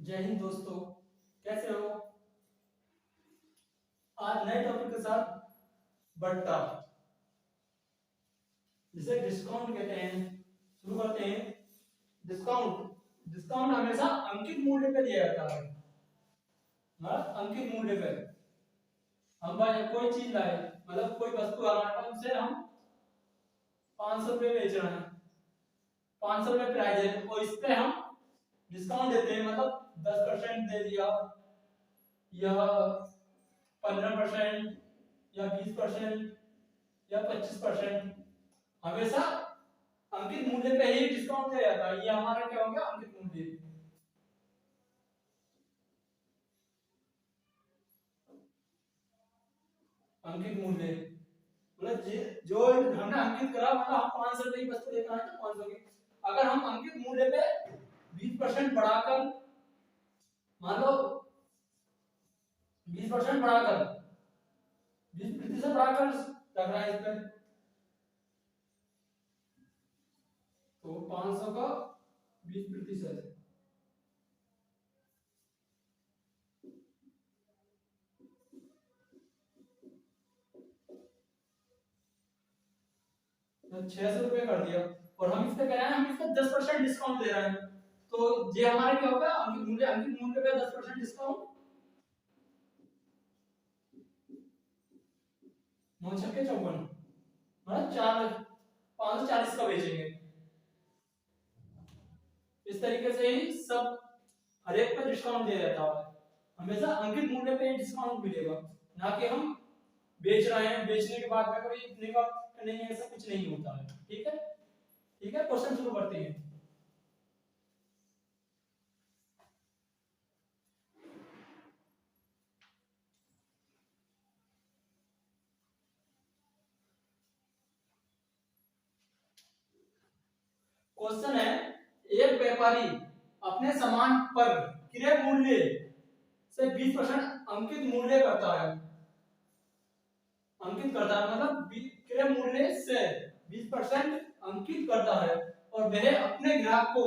जय हिंद दोस्तों, कैसे हो? आज नए टॉपिक के साथ बट्टा, जिसे डिस्काउंट कहते हैं। शुरू करते हैं। डिस्काउंट डिस्काउंट हमेशा अंकित मूल्य पे दिया जाता है। अंकित मूल्य पे हम कोई चीज लाए, मतलब कोई वस्तु हमारे पास, उसे हम 500 रुपये बेच रहे हैं। 500 रुपये प्राइस है और इस पे हम डिस्काउंट देते हैं, मतलब 10% दे दिया, या 15%, या 20%, या 25%। हमेशा अंकित मूल्य पे ही डिस्काउंट दिया जाता है। ये हमारा क्या हो गया? अंकित मूल्य। अंकित मूल्य मतलब जो हमने अंकित करा, मतलब हम 500 रुपये की वस्तु लेकर आए तो 500 की, अगर हम अंकित मूल्य पे 20% बढ़ाकर, मान लो 20% बढ़ाकर, 20% बढ़ाकर रख रहा है इस पे, तो 500 का 20%, तो 600 रुपये कर दिया। और हम इस पे कह रहे हैं, हम इस पे 10% डिस्काउंट दे रहे हैं, तो ये हमारा क्या होगा? अंकित मूल्य पे 10% डिस्काउंट, 9 छक्के 54, मतलब 540 का बेचेंगे। इस तरीके से ही सब हर एक पे डिस्काउंट दिया जाता है। हमेशा अंकित मूल्य पे डिस्काउंट मिलेगा, ना कि हम बेच रहे हैं, बेचने के बाद में कभी इतने का नहीं, ऐसा कुछ नहीं होता है। ठीक है, ठीक है, क्वेश्चन शुरू करते हैं। क्वेश्चन है, एक व्यापारी अपने सामान पर क्रय मूल्य से 20% अंकित मूल्य करता है। अंकित करता है मतलब क्रय मूल्य से 20% अंकित करता है, और वह अपने ग्राहक को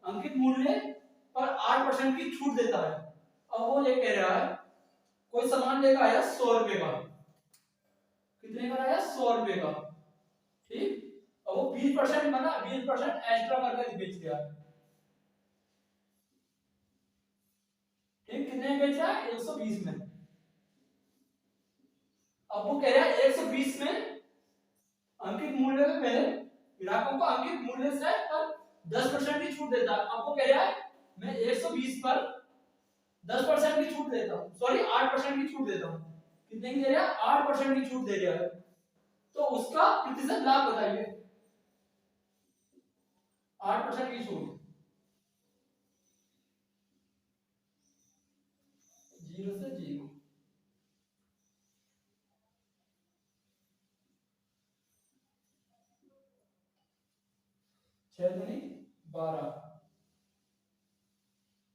अंकित मूल्य पर 8% की छूट देता है। अब वो ये कह रहा है, कोई सामान लेकर आया 100 रुपए का, कितने का आया? 100 रुपए का। ठीक, अब वो 20% बना, 20% एक्स्ट्रा करके बेच दिया। ठीक, कितने में बेच रहा है? 120 में। अब वो कह रहा है 120 में अंकित मूल्य में पहले ग्राहकों को अंकित मूल्य से पर 10% की छूट देता है। अब वो कह रहा है मैं 120 पर 10% की छूट देता हूँ, सॉरी 8% की छूट देता हूँ। कितने की दे रहा है? 8% की छूट दे रहा है। तो उसका प्रतिशत लाभ बताइए। 8% की छूट, 0 से 0, 6 दूनी 12,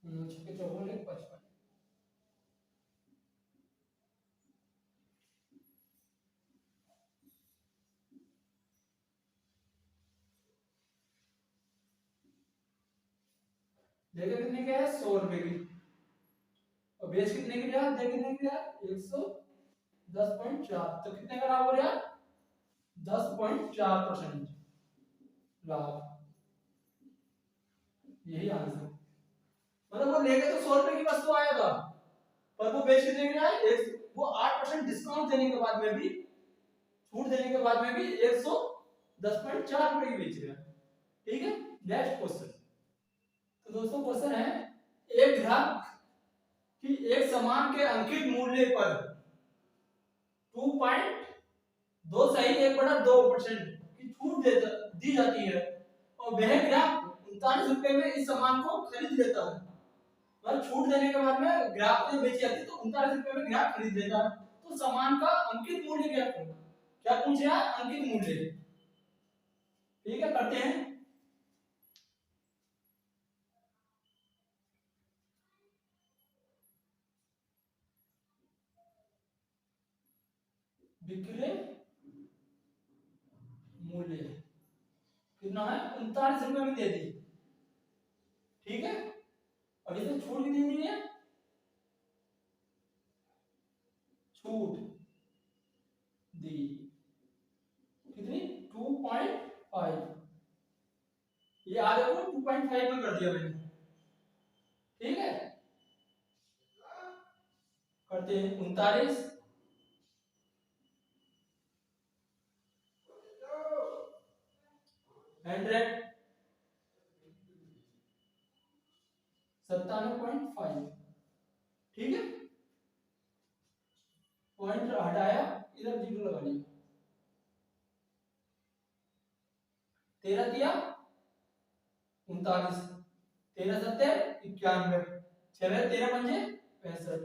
6 54, 55। देखो कितने की है? 100 रुपए की। और बेस कितने की दिया? देख कितने की दिया? 110.4। तो कितने का लाभ हो रहा है? 10.4% लाभ। यही आंसर, मतलब वो लेके तो 100 रुपए की वस्तु आया था, पर वो बेच कितने की आया? वो 8% डिस्काउंट देने के बाद में भी, छूट देने के बाद में भी 110.4 रुपए की बेच रहा है। ठीक है, नेक्स्ट क्वेश्चन। तो दोस्तों क्वेश्चन है, एक ग्राहक कि एक सामान के अंकित मूल्य पर 2.2 की छूट दी जाती है, और वह ग्राहक 39 रुपए में इस सामान को खरीद लेता है। मतलब छूट देने के बाद में ग्राहक ने बेची जाती है, तो 39 रुपए में ग्राहक खरीद लेता है। तो सामान का अंकित मूल्य क्या क्या पूछ रहा है? अंकित मूल्य। ठीक है, करते हैं। विक्रय मूल्य कितना है? 39 रुपए में दे दी। ठीक है, अब इसमें छूट कितनी दी है, छूट दी कितनी 2.5, ये आगे को 2.5 में कर दिया मैंने, ठीक है। करते हैं 39 100 97.5, ठीक है। पॉइंट हटाया, इधर जीरो लगा लिया, 13 दिया 39, 13 सत्तर 91, 6 13 पंजे 65,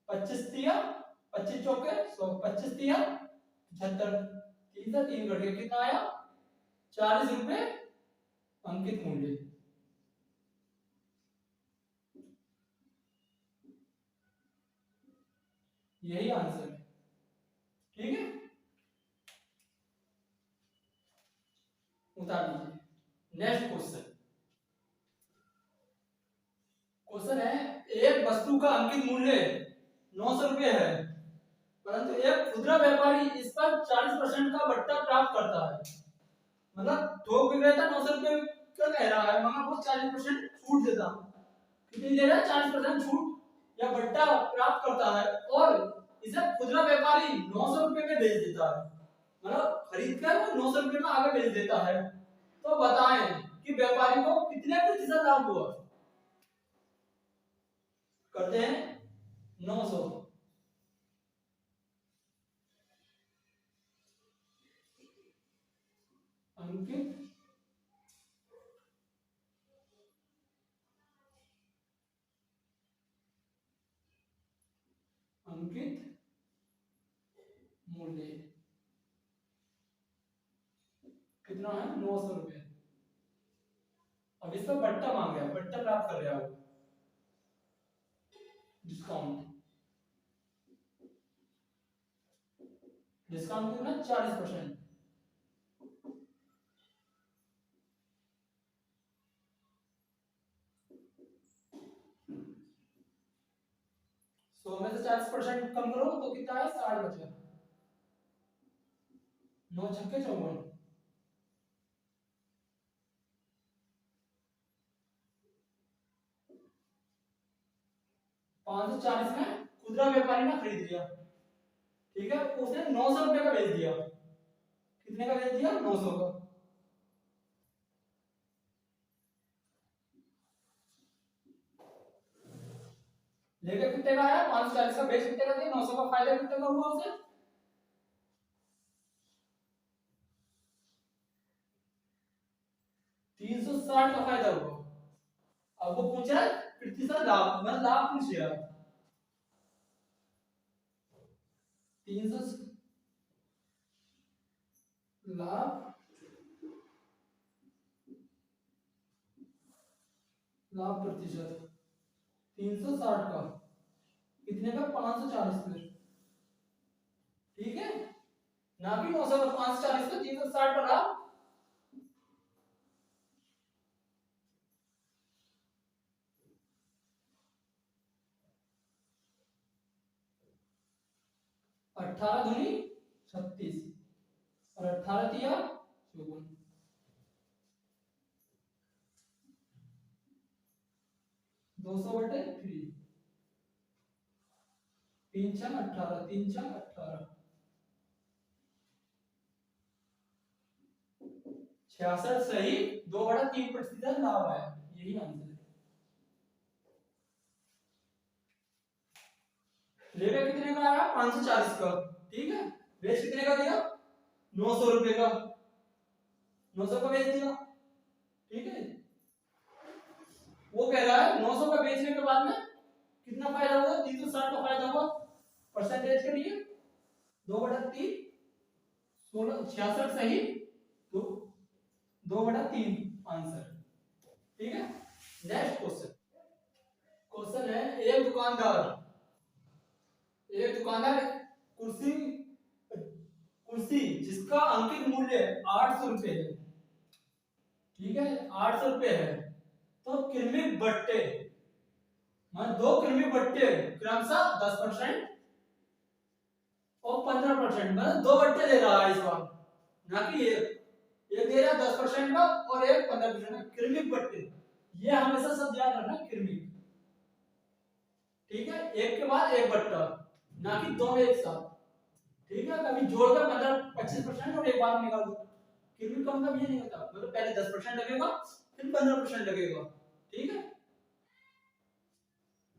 25 दिया 25 चौके 100, 25 दिया 75, 3 से 3 कट गया, कितना आया 40 रुपए अंकित मूल्य। यही आंसर है, ठीक है। उतार लीजिए। नेक्स्ट क्वेश्चन, क्वेश्चन है एक वस्तु का अंकित मूल्य 900 रुपये है, परंतु एक खुदरा व्यापारी इस पर 40% का बट्टा प्राप्त करता है। मतलब थोक विक्रेता 900 रुपये का कह रहा है, मगर वो 40% छूट देता है। कितनी दे रहा है, 40% छूट या बट्टा प्राप्त करता है, और इसे खुदरा व्यापारी 900 रुपये में बेच देता है। मतलब खरीद कर वो 900 रुपये में आगे बेच देता है। तो बताएं कि व्यापारी को कितने प्रतिशत लाभ हुआ। करते हैं 900 अंकित अंकित मूल्य कितना है 900 रुपये। अब इसका बट्टा मांग रहा है, बट्टा प्राप्त कर रहा है, डिस्काउंट डिस्काउंट कितना 40%। सौ में से 40% कम करो तो कितना है 60 बचा, 9 छक्के 54, 540 में खुदरा व्यापारी ने खरीद लिया, ठीक है। उसने 900 रुपए का बेच दिया, कितने का बेच दिया 900 का। लेकर कितने का आया 540 का, बेच कितने का दिया 900 का, फायदा कितने का हुआ उसे 360 का फायदा हुआ। अब वो पूछ रहा है प्रतिशत लाभ, मतलब लाभ पूछ रहा है 300 लाभ, लाभ प्रतिशत 360 का, कितने का 540 पे, ठीक है। ना कि 900 का, 540 का 360 का लाभ। अठारह दूनी 36 और 18 तिया 54, 200/3, 3 6 18, 3 6 18, 66 सही 2/3% लाभ आया, यही आंसर है। लेगा कितने का आया 540 का, ठीक है। बेच कितने का दिया 900 रुपए का, 900 का बेच दिया, ठीक है। वो कह रहा है 900 का बेचने के बाद में कितना फायदा हुआ 360 का फायदा हुआ, परसेंटेज के लिए 2/3, 16 66 सही, तो 2/3 आंसर, ठीक है। नेक्स्ट क्वेश्चन, क्वेश्चन है एक दुकानदार कुर्सी कुर्सी जिसका अंकित मूल्य 800 रुपए है, ठीक है 800 रुपए है, तो कृमि बट्टे मतलब 2 कृमि बट्टे क्रमशः 10% और 15%, मतलब 2 बट्टे दे रहा है इस बार, ना कि एक दे रहा है 10% का और एक 15% का, कृमि बट्टे। ये हमेशा सब याद रखना, कृमि, ठीक है, एक के बाद एक बट्टा, ना कि दोनों एक साथ, ठीक है। कभी जोड़कर 15-25% और एक बार में निकाल दो। कृमि का मतलब ये नहीं होता, मतलब पहले 10% लगेगा फिर 15% लगेगा, ठीक है।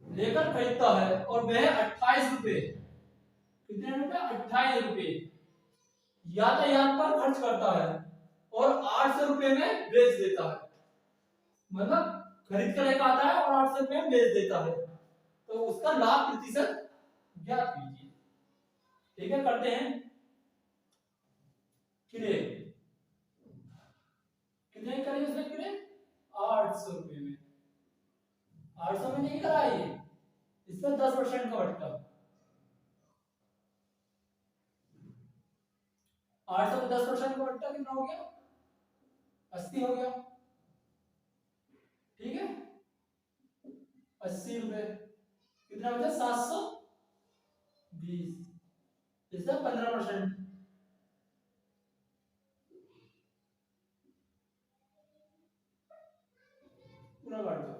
लेकर खरीदता है और वह 28 रुपए, कितने रुपए, 28 रुपए यातायात पर खर्च करता है और 800 रुपए में बेच देता है, मतलब खरीद कर लेकर आता है और 800 रुपए में बेच देता है, तो उसका लाभ प्रतिशत ज्ञात कीजिए, ठीक है। करते हैं, कितने कितने करेंगे उसमें, कितने, 800 रुपए में, 800 में नहीं कराइए, इसमें 10% का बट्टा, 800 में 10% का बट्टा कितना हो गया, 80 हो गया, ठीक है। 80 रुपए कितना बचा, 720, इसका 15%, पूरा काट दो,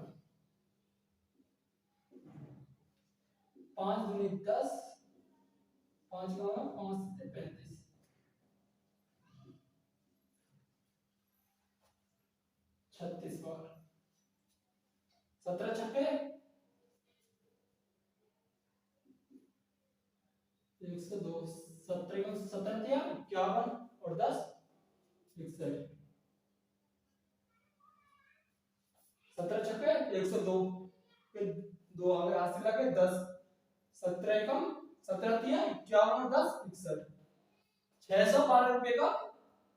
5 दूनी 10, 5 का होगा 5 से 35, 36 बार, 17 छक्के 102, 17 का 17 दिया 51 और 10 61, 17 छक्के 102, फिर 2 आ गए हाथ से लगे 10, 17 कम 17 दिया 51 और 10 61, 612 रुपए का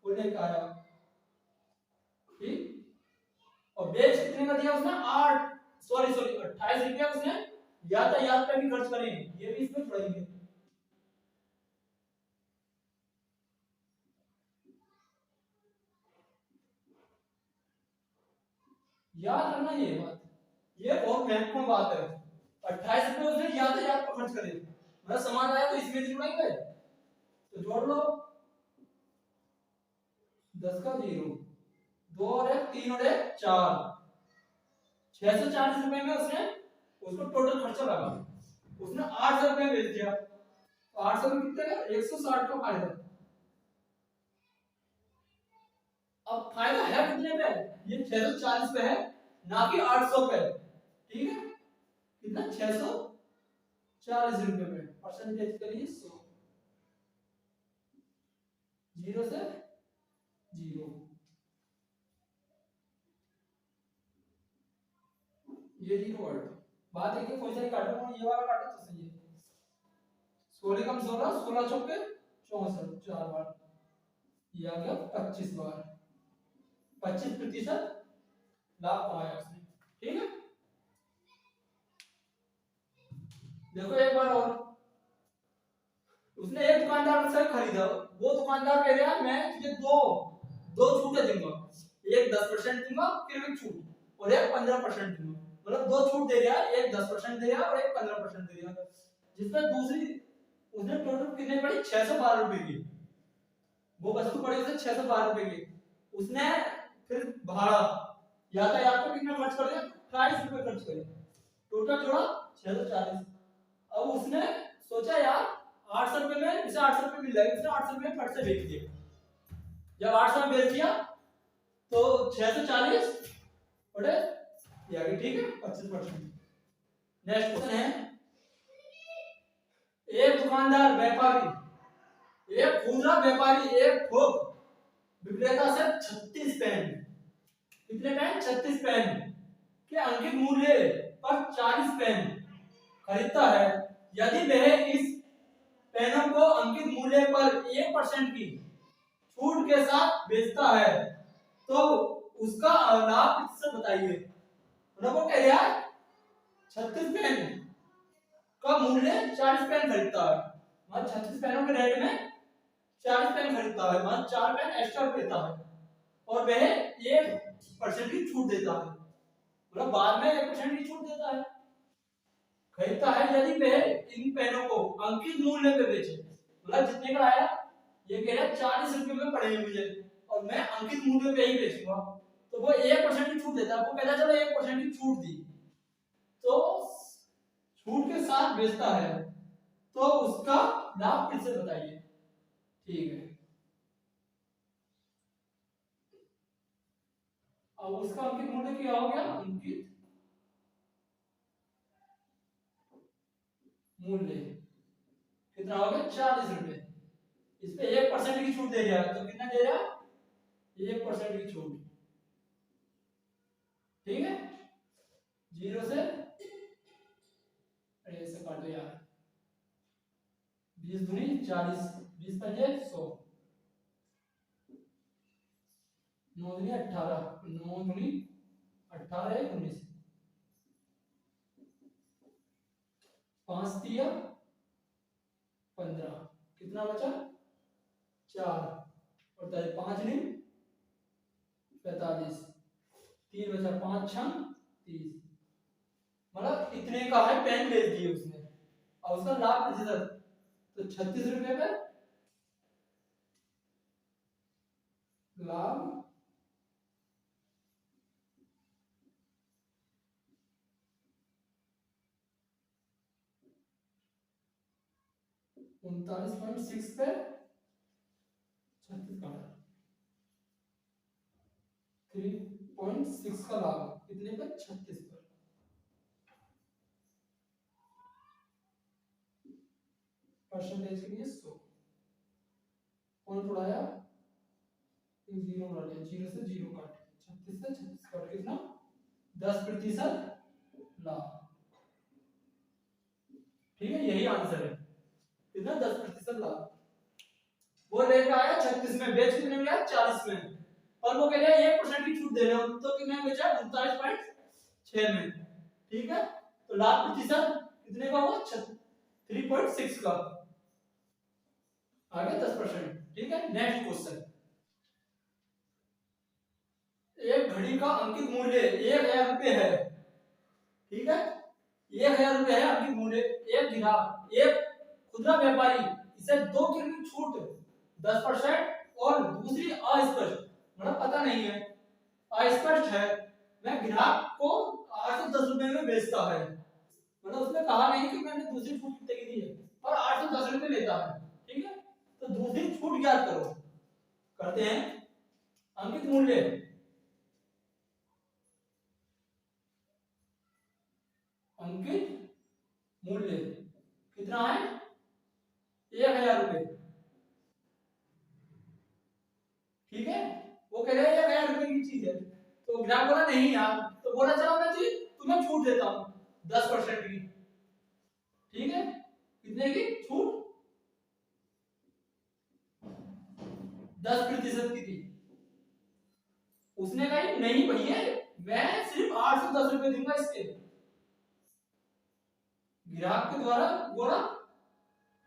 वो लेकर आया, ठीक। और बेच कितने का दिया उसने, 28 रुपया उसने यातायात पे भी खर्च करे, ये भी इसमें पड़ेंगे, याद रखना ये बात, ये बहुत महत्वपूर्ण बात है। 28 रुपये उसने यातायात पर खर्च करे, मतलब सामान आया तो इसमें जुड़ेंगे, तो जोड़ लो, 10 का 0, 2 और 1 3 और 1 4, 640 रुपए में उसने उसको टोटल खर्चा लगा, उसने 800 रुपए बेच दिया, तो 800 में कितने का, 160 का फायदा। अब फायदा है कितने पे, ये 640 पे है, ना कि 800 पे, ठीक है। कितना, 640 रुपए पे, परसेंटेज करिए 100, 0 से 0, ये 0 वर्ड, बात है कि कोई सा ही काटो, ये वाला काटो तो सही है, 16 कम 16, 16 चौके 64, 4 बार, ये आ गया 25 बार, 25% लाभ पाया उसने, ठीक है। देखो एक बार और, उसने एक दुकानदार से खरीदा, वो दुकानदार कह रहा है मैं तुझे दो दो छूटें दूंगा, एक 10% दूंगा फिर एक छूट और एक 15% दूंगा, मतलब दो छूट दे रहा है, एक 10% दे रहा है और एक 15% दे रहा है, जिसमें दूसरी उसने टोटल कितने पड़ी, 612 रुपए की, वो वस्तु पड़ी उसे 612 रुपए की, उसने फिर भाड़ा यातायात पर कितना खर्च कर दिया, 28 रुपए खर्च करे, टोटल जोड़ा 640। अब उसने सोचा यार 800 रुपए में इसे 800 रुपए मिल जाएंगे, उसने 800 रुपए फट से बेच दिया, जब 800 में बेच दिया तो 640 बटे ये आ गई, ठीक है, 25%। नेक्स्ट क्वेश्चन है, एक दुकानदार व्यापारी, एक खुदरा व्यापारी एक थोक विक्रेता से 36 पेन, कितने पेन, 36 पेन के अंकित मूल्य पर 40 पेन खरीदता है, यदि वह इस पेनों को अंकित मूल्य पर 1% की छूट के साथ बेचता है तो उसका लाभ प्रतिशत बताइए, मतलब वो कह रहा है 36 पेन का मूल्य 40 पेन खरीदता है, मतलब 36 पेनों के रेट में 40 पेन खरीदता है, मतलब 4 पेन एक्स्ट्रा देता है और वह 1% की छूट देता है, मतलब बाद में 1% की छूट देता है। खरीदता है यदि वह इन पेनों को अंकित मूल्य पे बेचे, मतलब जितने का आया, ये कह रहा है 40 रुपए में पड़ेंगे मुझे और मैं अंकित मूल्य पे ही बेचूंगा, तो वो 1% की छूट देता है। वो कहता चलो 1% की छूट दी, तो छूट के साथ बेचता है, तो उसका लाभ फिर से बताइए। ठीक है, अब उसका अंकित मूल्य क्या हो गया, अंकित मूल्य कितना हो गया, 40 रुपए। इस पे 1% की छूट दे रहा है, तो कितना दे रहा है, 1% की छूट। ठीक है, 0 से, अरे ऐसे काट दो यार, 20 दूनी 40, 20 पंजे 100, 9 दूनी 18, 9 दूनी 18 19, 5 दिया 15, कितना बचा 4, और 5 नहीं 45, 3 बचा, 5 6 30, मतलब इतने का है पेन बेच दिए उसने। और उसका लाभ प्रतिशत तो 36 रुपए पे लाभ 39.6 पे 36 का 3.6 का लाभ कितने पे 36 पर। परसेंटेज के लिए 100 कौन पढ़ाया, एक जीरो बना लिया, 0 से 0 काट, 36 से 36 काट, कितना 10% लाभ। ठीक है, यही आंसर है, कितना 10% लाभ। वो लेकर आया 36 में, बेच कितने में आया 40 में, और वो कह रहा है 1% की छूट दे रहे हो, तो कितने में बेचा 39.6 में। ठीक है, तो लाभ प्रतिशत कितने का हुआ 3.6 का, आ गया 10%। ठीक है, नेक्स्ट क्वेश्चन, एक घड़ी का अंकित मूल्य 1000 रुपए है। ठीक है, 1000 रुपए है अंकित मूल्य। एक ग्राहक, एक खुदरा व्यापारी इसे 2 की छूट 10% और दूसरी अस्पष्ट, मतलब पता नहीं है, अस्पष्ट है, मैं ग्राहक को 810 रुपए में बेचता है, मतलब उसने कहा नहीं कि मैंने दूसरी छूट कितने की दी है, और 810 रुपए लेता है। ठीक है, तो दूसरी छूट ज्ञात करो। करते हैं, अंकित मूल्य, अंकित मूल्य कितना है 1000 रुपए। ठीक है, वो कह रहे हैं 1000 रुपए की चीज है, तो ग्राहक बोला नहीं यार, तो बोला चलो मैं चीज तुम्हें छूट देता हूँ 10% की। ठीक है, कितने की छूट, 10% की थी। उसने कहा नहीं भैया, मैं सिर्फ 810 रुपए दूंगा इसके। ग्राहक के द्वारा बोला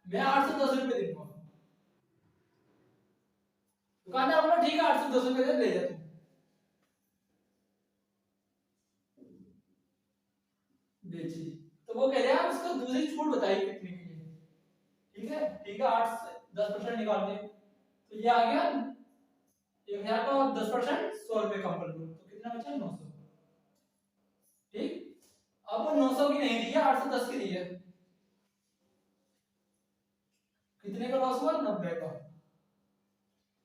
मैं 810 रुपए दूंगा, दुकानदार बोला ठीक है 810 रुपए दे, ले जा तू। बेची, तो वो कह रहे हैं उसको दूसरी छूट बताइए कितने की है। ठीक है, ठीक है, 8 से 10% निकाल दे, तो ये आ गया 1000 का, और 10% 100 रुपए कम कर दो, तो कितना बचा 900। ठीक, अब वो 900 की नहीं दी है, 810 की दी है, कितने का लॉस हुआ 90 का,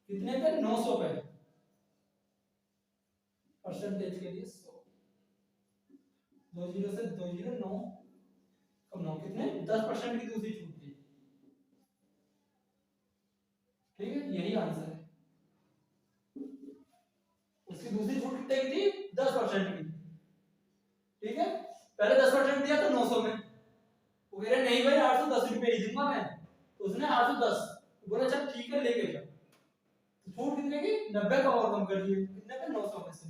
कितने पे 900 पे, परसेंटेज के लिए 100, 20 से 209 कम 9 कितने 10% की दूसरी छूट थी। ठीक है, यही आंसर है, उसकी दूसरी छूट कितने की थी 10% की। ठीक है, पहले 10% दिया तो 900 में, वो कह रहे नहीं भाई 810 रुपए ही दूंगा मैं, तो उसने 810 बोला चल ठीक है लेके जा, तो छूट कितने की 90 का और कम कर दिए, कितने पे 900 में से।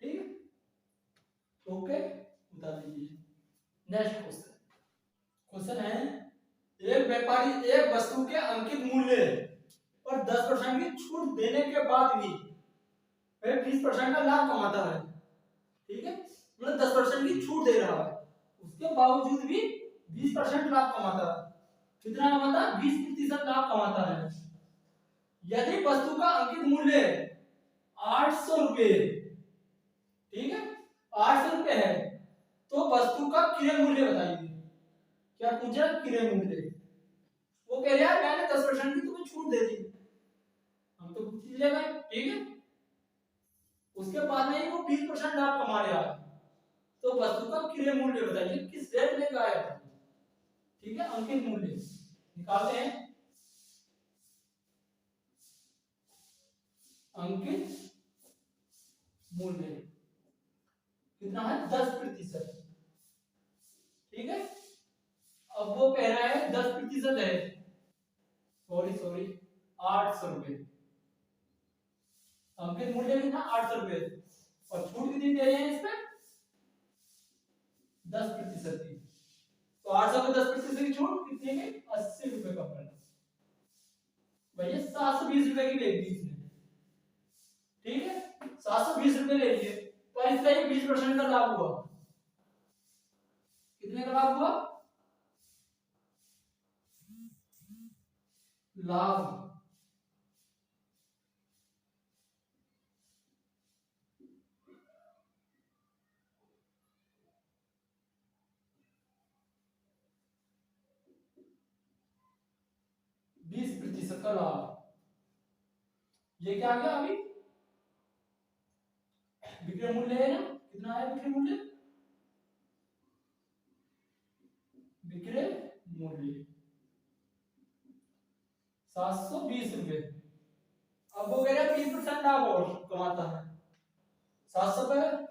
ठीक है, ओके, बता दीजिए। नेक्स्ट क्वेश्चन, क्वेश्चन है, एक व्यापारी एक वस्तु के अंकित मूल्य और 10% की छूट देने के बाद भी वह 20% का लाभ कमाता है, ठीक है, मतलब 10% की छूट दे रहा है, उसके बावजूद भी 20% लाभ कमाता है। कितना कमाता है? 20% लाभ कमाता है। यदि वस्तु का अंकित मूल्य 800 रुपये, ठीक है, 800 रुपये है, तो वस्तु का क्रय मूल्य बताइए। क्या पूछा? क्रय मूल्य। वो कह रहा है मैंने 10% की तुम्हें छूट दे दी, हम तो कुछ ले गए, ठीक है, उसके बाद में ही वो 20% लाभ कमा रहा है, तो वस्तु का क्रय मूल्य बताइए, किस रेट में आया था। ठीक है, अंकित मूल्य निकालते हैं। अंकित मूल्य कितना है? 10%। ठीक है, अब वो कह रहा है 10% है, सॉरी सॉरी 800 रुपये। अंकित मूल्य कितना? 800 रुपये, और छूट कितनी दे रहे हैं इस पे? 10% की। तो 800 में 10% की छूट कितने की? 80 रुपये का फर्क। भैया 720 रुपये की ले ली इसने, ठीक है, 720 रुपये ले लिए, तो इसका ये 20% का लाभ हुआ। कितने का लाभ हुआ? लाभ 20% का लाभ। ये क्या आ गया अभी? विक्रय मूल्य है ना, कितना है विक्रय मूल्य? विक्रय मूल्य 720 रुपये। अब वो कह रहा है 20% लाभ और कमाता है, 700 पे।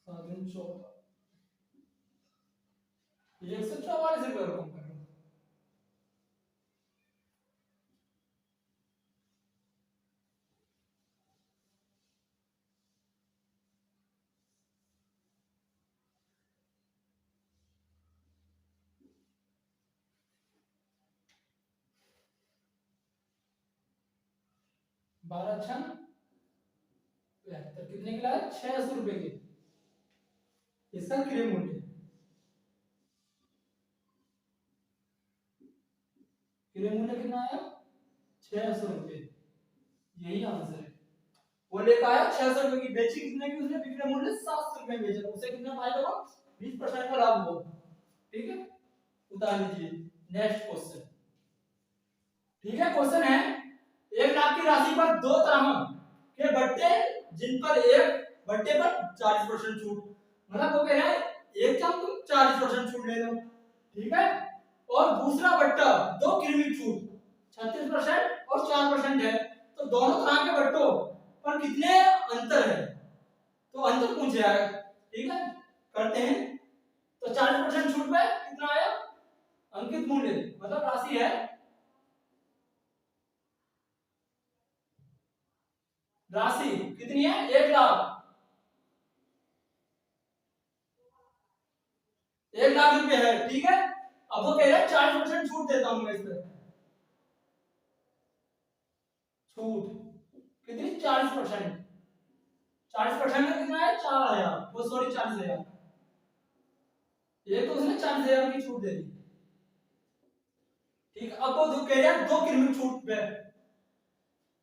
सात दिन 14, 144 रुपये कम कर लो। 12×6 = 72, कितने की लाया? 600 रुपये की, इसका क्रय मूल्य। क्रय मूल्य कितना आया? 600 रुपये, यही आंसर है। वो लेकर आया 600 रुपये की, बेची कितने की उसने? विक्रय मूल्य 700 रुपये में बेचा, उसे कितना फायदा हुआ? 20% का लाभ हुआ। ठीक है, उतार लीजिए। नेक्स्ट क्वेश्चन, ठीक है, क्वेश्चन है 1 लाख की राशि पर 2 तरह के बट्टे, जिन पर एक बट्टे पर 40% छूट, मतलब वो कह रहा है एक चाम तुम 40% छूट ले लो, ठीक है, और दूसरा बट्टा 2 किलोमीटर छूट 36% और 4% है, तो दोनों तरह के बट्टों पर कितने अंतर है, तो अंतर पूछा है। ठीक है, करते हैं। तो 40% छूट पे कितना आया? अंकित मूल्य मतलब राशि है, राशि कितनी है? 1 लाख, 1 लाख रुपए है, ठीक है। अब वो कह रहा है 40% छूट देता हूं मैं इस पे, छूट कितनी? 40%। 40% में कितना है? 4,000, वो सॉरी 40,000, ये तो उसने 40,000 की छूट दे दी, ठीक है। अब वो कह रहा है 2 किलोमीटर छूट पे,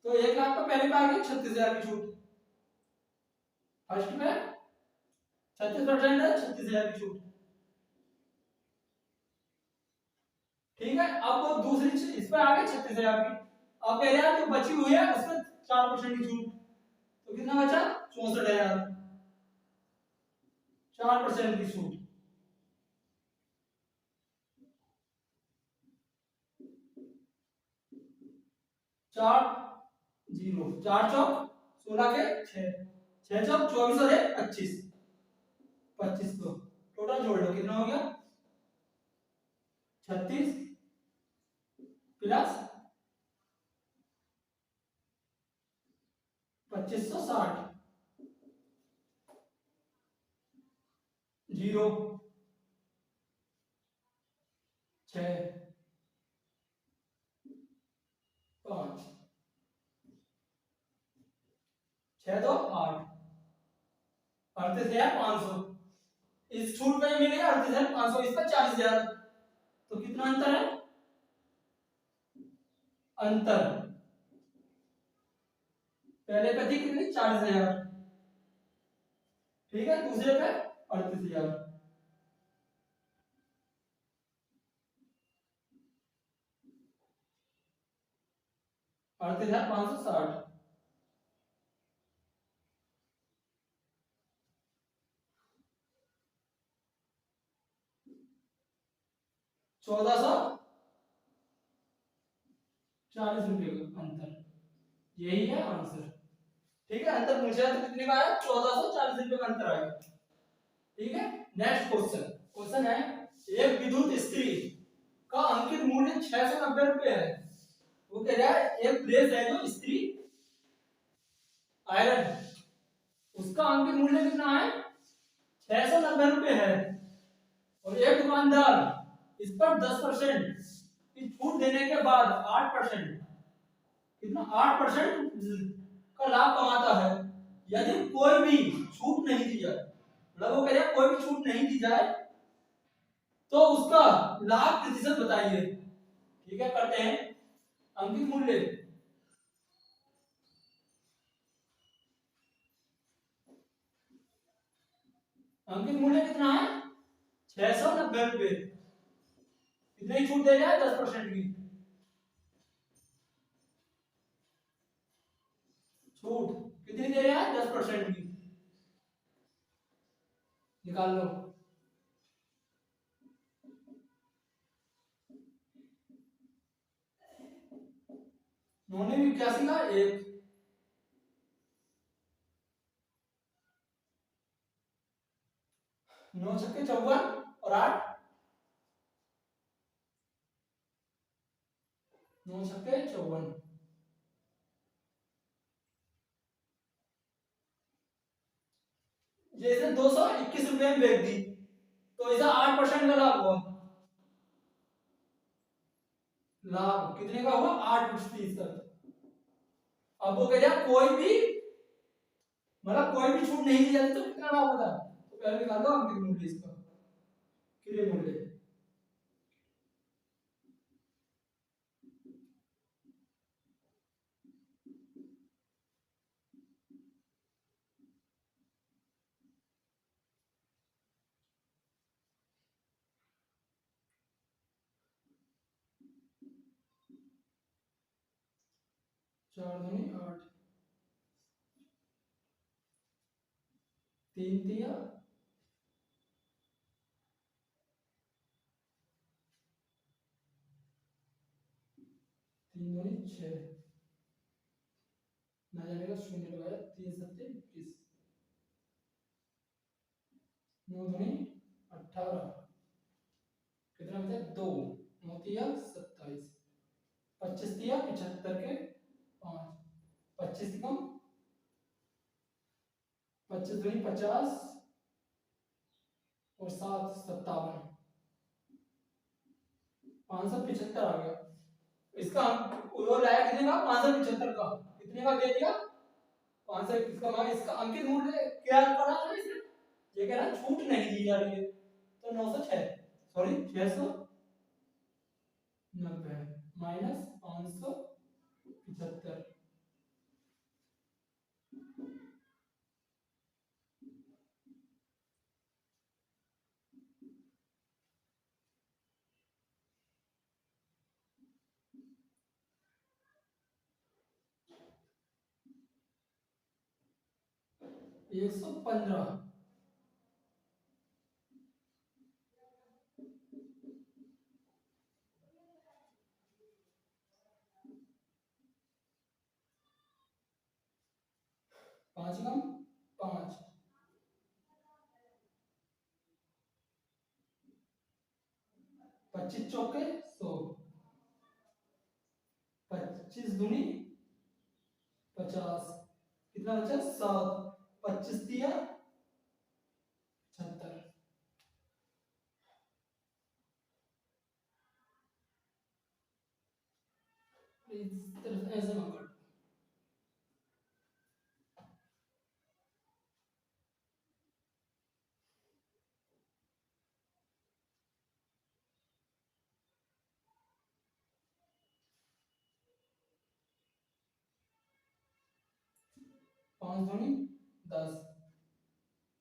तो 1 लाख का पहले पे आ गया 36,000 की छूट, फर्स्ट में 36% है, 36,000 की छूट, ठीक है। अब वो दूसरी इस पे आ गए 36,000 की, अब कह रहा है जो बची हुई है उस पर 4% की छूट, तो कितना बचा? 64,000, 4% की छूट, 4 0 4 चौक 16 के 6, 6 चौक 24 और 1 25, 25 को टोटल जोड़ लो, कितना हो गया? 36 प्लस 2560, 0 6 5 6 तो 8 38,500 इस छूट पे मिलेगा 38,500 इसका 40,000 तो कितना अंतर है अंतर पहले पे थी कितनी 40,000 ठीक है दूसरे पे 38,000 38,560 1440 रुपये का अंतर यही है आंसर ठीक है अंतर पूछा तो कितने का आया 1440 रुपये का अंतर आएगा ठीक है नेक्स्ट क्वेश्चन क्वेश्चन है एक विद्युत इस्त्री का अंकित मूल्य 690 रुपये है वो कह रहा है एक प्रेस है जो इस्त्री आयरन उसका अंकित मूल्य कितना है 690 रुपये है और एक दुकानदार इस पर 10% की छूट देने के बाद 8% कितना 8% का लाभ कमाता है यदि कोई भी छूट नहीं दी जाए मतलब वो कह रहे हैं कोई भी छूट नहीं दी जाए तो उसका लाभ प्रतिशत बताइए ठीक है करते हैं अंकित मूल्य अंकित मूल्य कितना है 690 रुपये कितने की छूट दे रहा है 10% की छूट कितनी दे रहा है 10% की निकाल लो उन्होंने भी 81 का एक 9 छक्के 54 और 8 9 छक्के 54 जैसे 221 रुपए में बेच दी तो ऐसा 8% का लाभ हुआ लाभ कितने का हुआ 8%। अब वो कह रहा कोई भी मतलब कोई भी छूट नहीं दी जाती तो कितना लाभ होता तो पहले निकाल दो अंकित मूल्य इसका क्रय मूल्य 4 दूनी 8 3 तिया 3 दूनी 6 ना जाने का शून्य लगाया 3 सत्ते 21 9 दूनी 18 कितना बचा 2 9 तिया 27 25 तिया 75 के 5 25 कम 25 दूनी 50 और 7 57 575 आ गया इसका वो लाया कितने का 575 का कितने का दे दिया 500 इसका मान इसका अंकित मूल्य क्या करा है इसने ये कह रहा है छूट नहीं दी जा रही है तो 906 सॉरी 690 माइनस 575 115 5 कम 5 25 चौके 100 25 दूनी 50 कितना बचा 7 25 दिया 76 इस तरफ ऐसे ना कर। 5 दूनी 10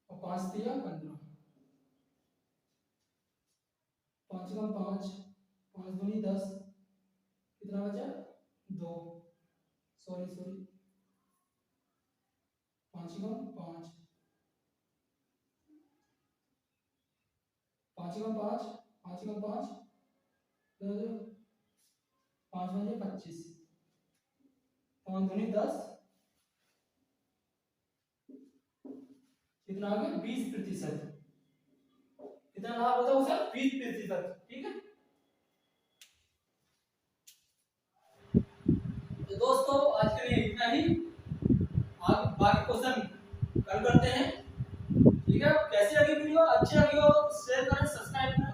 और 5 दिया 15। 5 का 5, 5 दूनी 10, कितना बचा 2, सॉरी सॉरी 5 का 5, 5 का 5, 5 का 5, 5 बजे 25, 5 दूनी 10, कितना आ गया 20%। कितना लाभ होता है सर 20%, ठीक है। तो दोस्तों आज के लिए इतना ही, आगे बाकी क्वेश्चन कल करते हैं, ठीक है। कैसी लगी वीडियो, अच्छी लगी हो तो शेयर करें, सब्सक्राइब करें।